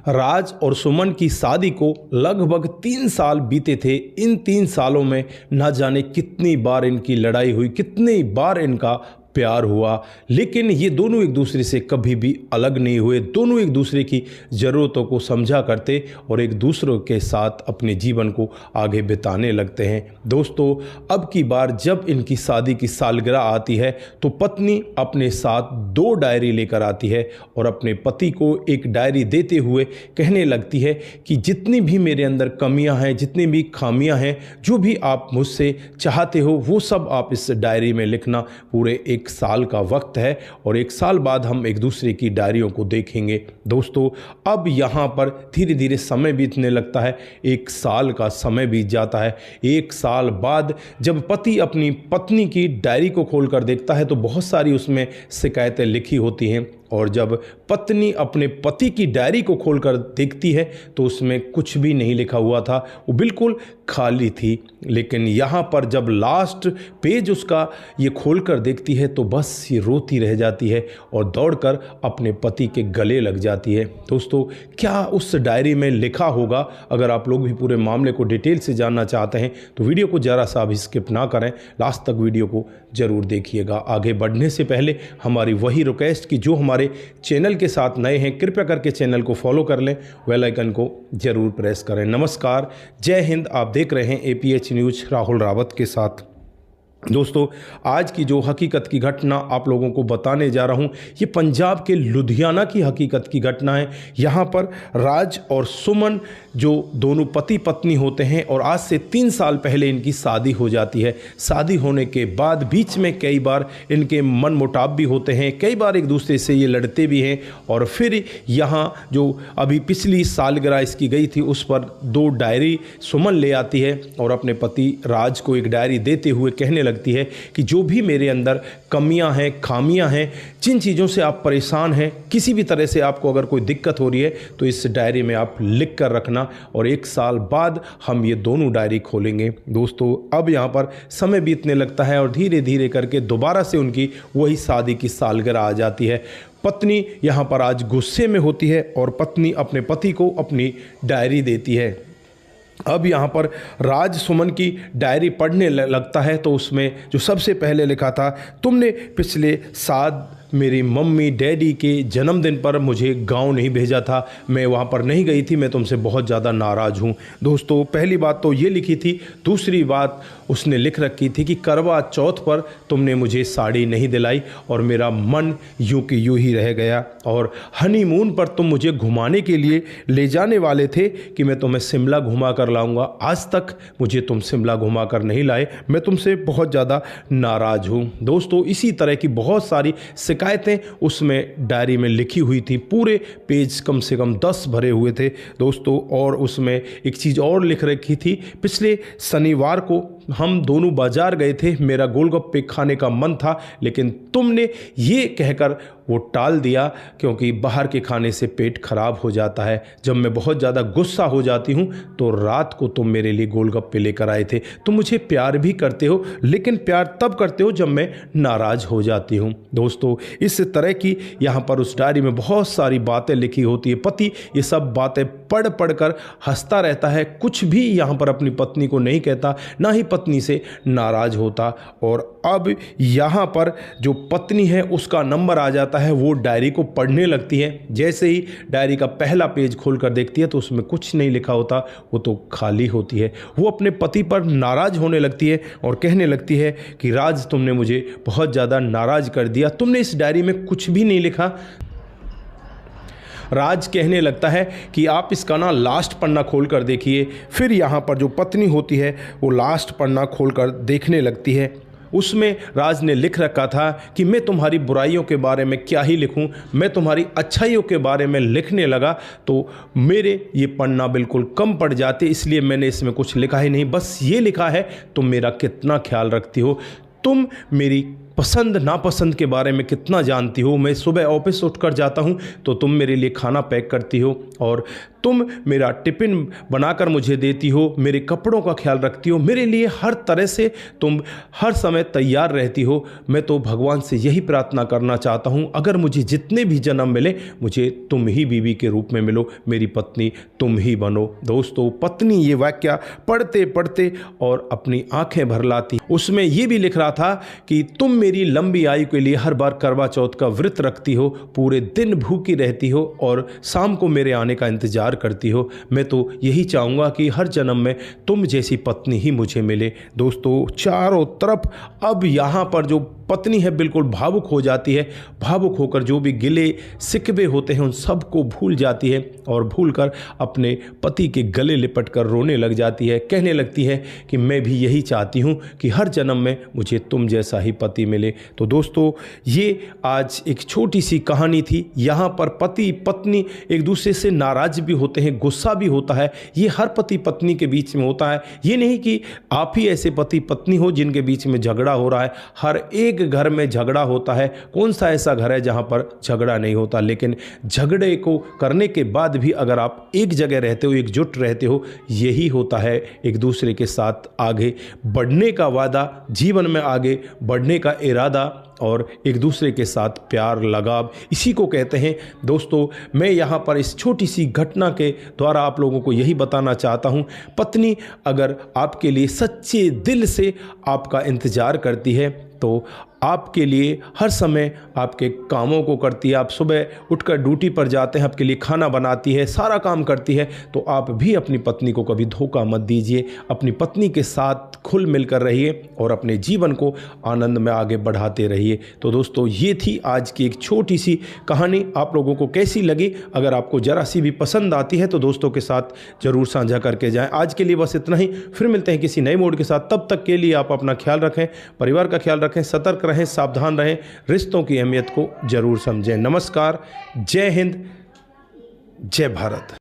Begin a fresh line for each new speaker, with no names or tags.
राज और सुमन की शादी को लगभग 3 साल बीते थे। इन 3 सालों में न जाने कितनी बार इनकी लड़ाई हुई, कितनी बार इनका प्यार हुआ, लेकिन ये दोनों एक दूसरे से कभी भी अलग नहीं हुए। दोनों एक दूसरे की ज़रूरतों को समझा करते और एक दूसरे के साथ अपने जीवन को आगे बिताने लगते हैं। दोस्तों, अब की बार जब इनकी शादी की सालगिरह आती है तो पत्नी अपने साथ 2 डायरी लेकर आती है और अपने पति को एक डायरी देते हुए कहने लगती है कि जितनी भी मेरे अंदर कमियां हैं, जितनी भी खामियां हैं, जो भी आप मुझसे चाहते हो वो सब आप इस डायरी में लिखना। पूरे 1 साल का वक्त है और 1 साल बाद हम एक दूसरे की डायरियों को देखेंगे। दोस्तों, अब यहाँ पर धीरे धीरे समय बीतने लगता है। 1 साल का समय बीत जाता है। 1 साल बाद जब पति अपनी पत्नी की डायरी को खोलकर देखता है तो बहुत सारी उसमें शिकायतें लिखी होती हैं, और जब पत्नी अपने पति की डायरी को खोलकर देखती है तो उसमें कुछ भी नहीं लिखा हुआ था, वो बिल्कुल खाली थी। लेकिन यहाँ पर जब लास्ट पेज उसका ये खोलकर देखती है तो बस ये रोती रह जाती है और दौड़कर अपने पति के गले लग जाती है। दोस्तों, क्या उस डायरी में लिखा होगा? अगर आप लोग भी पूरे मामले को डिटेल से जानना चाहते हैं तो वीडियो को ज़रा सा भी स्किप ना करें, लास्ट तक वीडियो को ज़रूर देखिएगा। आगे बढ़ने से पहले हमारी वही रिक्वेस्ट कि जो हमारे चैनल के साथ नए हैं कृपया करके चैनल को फॉलो कर लें, बेल आइकन को जरूर प्रेस करें। नमस्कार, जय हिंद। आप देख रहे हैं APH न्यूज़ राहुल रावत के साथ। दोस्तों, आज की जो हकीकत की घटना आप लोगों को बताने जा रहा हूं, ये पंजाब के लुधियाना की हकीकत की घटना है। यहाँ पर राज और सुमन जो दोनों पति पत्नी होते हैं और आज से 3 साल पहले इनकी शादी हो जाती है। शादी होने के बाद बीच में कई बार इनके मन मुटाव भी होते हैं, कई बार एक दूसरे से ये लड़ते भी हैं। और फिर यहाँ जो अभी पिछली सालगिरह इसकी गई थी उस पर 2 डायरी सुमन ले आती है और अपने पति राज को एक डायरी देते हुए कहने लगती है कि जो भी मेरे अंदर कमियां हैं, खामियां हैं, जिन चीज़ों से आप परेशान हैं, किसी भी तरह से आपको अगर कोई दिक्कत हो रही है तो इस डायरी में आप लिख कर रखना और 1 साल बाद हम ये दोनों डायरी खोलेंगे। दोस्तों, अब यहाँ पर समय बीतने लगता है और धीरे धीरे करके दोबारा से उनकी वही शादी की सालगिरह आ जाती है। पत्नी यहाँ पर आज गुस्से में होती है और पत्नी अपने पति को अपनी डायरी देती है। अब यहाँ पर राज सुमन की डायरी पढ़ने लगता है तो उसमें जो सबसे पहले लिखा था, तुमने पिछले 7 मेरी मम्मी डैडी के जन्मदिन पर मुझे गांव नहीं भेजा था, मैं वहां पर नहीं गई थी, मैं तुमसे बहुत ज़्यादा नाराज़ हूं। दोस्तों, पहली बात तो ये लिखी थी। दूसरी बात उसने लिख रखी थी कि करवा चौथ पर तुमने मुझे साड़ी नहीं दिलाई और मेरा मन यूं कि यूं ही रह गया, और हनीमून पर तुम मुझे घुमाने के लिए ले जाने वाले थे कि मैं तुम्हें शिमला घुमा कर लाऊंगा, आज तक मुझे तुम शिमला घुमा कर नहीं लाए, मैं तुमसे बहुत ज़्यादा नाराज़ हूँ। दोस्तों, इसी तरह की बहुत सारी शिकायतें उसमें डायरी में लिखी हुई थी। पूरे पेज कम से कम 10 भरे हुए थे दोस्तों। और उसमें एक चीज़ और लिख रखी थी, पिछले शनिवार को हम दोनों बाजार गए थे, मेरा गोलगप्पे खाने का मन था लेकिन तुमने ये कहकर वो टाल दिया क्योंकि बाहर के खाने से पेट खराब हो जाता है। जब मैं बहुत ज़्यादा गुस्सा हो जाती हूँ तो रात को तुम मेरे लिए गोलगप्पे लेकर आए थे। तुम मुझे प्यार भी करते हो लेकिन प्यार तब करते हो जब मैं नाराज़ हो जाती हूँ। दोस्तों, इस तरह की यहाँ पर उस डायरी में बहुत सारी बातें लिखी होती है। पति ये सब बातें पढ़ पढ़ कर हंसता रहता है, कुछ भी यहाँ पर अपनी पत्नी को नहीं कहता, ना ही पत्नी से नाराज़ होता। और अब यहाँ पर जो पत्नी है उसका नंबर आ जाता है, वो डायरी को पढ़ने लगती है। जैसे ही डायरी का पहला पेज खोलकर देखती है तो उसमें कुछ नहीं लिखा होता, वो तो खाली होती है। वो अपने पति पर नाराज़ होने लगती है और कहने लगती है कि राज, तुमने मुझे बहुत ज़्यादा नाराज़ कर दिया, तुमने इस डायरी में कुछ भी नहीं लिखा। राज कहने लगता है कि आप इसका ना लास्ट पन्ना खोल कर देखिए। फिर यहाँ पर जो पत्नी होती है वो लास्ट पन्ना खोल कर देखने लगती है। उसमें राज ने लिख रखा था कि मैं तुम्हारी बुराइयों के बारे में क्या ही लिखूं, मैं तुम्हारी अच्छाइयों के बारे में लिखने लगा तो मेरे ये पन्ना बिल्कुल कम पड़ जाते, इसलिए मैंने इसमें कुछ लिखा ही नहीं। बस ये लिखा है, तुम मेरा कितना ख्याल रखती हो, तुम मेरी पसंद नापसंद के बारे में कितना जानती हो, मैं सुबह ऑफिस उठकर जाता हूँ तो तुम मेरे लिए खाना पैक करती हो और तुम मेरा टिफ़िन बनाकर मुझे देती हो, मेरे कपड़ों का ख्याल रखती हो, मेरे लिए हर तरह से तुम हर समय तैयार रहती हो। मैं तो भगवान से यही प्रार्थना करना चाहता हूँ, अगर मुझे जितने भी जन्म मिले मुझे तुम ही बीवी के रूप में मिलो, मेरी पत्नी तुम ही बनो। दोस्तों, पत्नी ये वाक्य पढ़ते पढ़ते और अपनी आंखें भर लाती। उसमें ये भी लिख रहा था कि तुम मेरी लंबी आयु के लिए हर बार करवा चौथ का व्रत रखती हो, पूरे दिन भूखी रहती हो और शाम को मेरे आने का इंतजार करती हो। मैं तो यही चाहूँगा कि हर जन्म में तुम जैसी पत्नी ही मुझे मिले। दोस्तों, चारों तरफ अब यहाँ पर जो पत्नी है बिल्कुल भावुक हो जाती है। भावुक होकर जो भी गिले शिकवे होते हैं उन सबको भूल जाती है और भूलकर अपने पति के गले लिपट कर रोने लग जाती है। कहने लगती है कि मैं भी यही चाहती हूँ कि हर जन्म में मुझे तुम जैसा ही पति मिले। तो दोस्तों, ये आज एक छोटी सी कहानी थी। यहाँ पर पति पत्नी एक दूसरे से नाराज भी होते हैं, गुस्सा भी होता है। ये हर पति पत्नी के बीच में होता है। ये नहीं कि आप ही ऐसे पति पत्नी हो जिनके बीच में झगड़ा हो रहा है। हर एक घर में झगड़ा होता है। कौन सा ऐसा घर है जहां पर झगड़ा नहीं होता? लेकिन झगड़े को करने के बाद भी अगर आप एक जगह रहते हो, एकजुट रहते हो, यही होता है एक दूसरे के साथ आगे बढ़ने का वादा, जीवन में आगे बढ़ने का इरादा और एक दूसरे के साथ प्यार लगाव, इसी को कहते हैं। दोस्तों, मैं यहाँ पर इस छोटी सी घटना के द्वारा आप लोगों को यही बताना चाहता हूँ, पत्नी अगर आपके लिए सच्चे दिल से आपका इंतज़ार करती है तो आपके लिए हर समय आपके कामों को करती है। आप सुबह उठकर ड्यूटी पर जाते हैं, आपके लिए खाना बनाती है, सारा काम करती है, तो आप भी अपनी पत्नी को कभी धोखा मत दीजिए। अपनी पत्नी के साथ खुल मिलकर रहिए और अपने जीवन को आनंद में आगे बढ़ाते रहिए। तो दोस्तों, ये थी आज की एक छोटी सी कहानी। आप लोगों को कैसी लगी? अगर आपको ज़रा सी भी पसंद आती है तो दोस्तों के साथ ज़रूर साझा करके जाएँ। आज के लिए बस इतना ही, फिर मिलते हैं किसी नए मोड के साथ। तब तक के लिए आप अपना ख्याल रखें, परिवार का ख्याल रखें, सतर्क रहें, सावधान रहें, रिश्तों की अहमियत को जरूर समझें। नमस्कार, जय हिंद, जय भारत।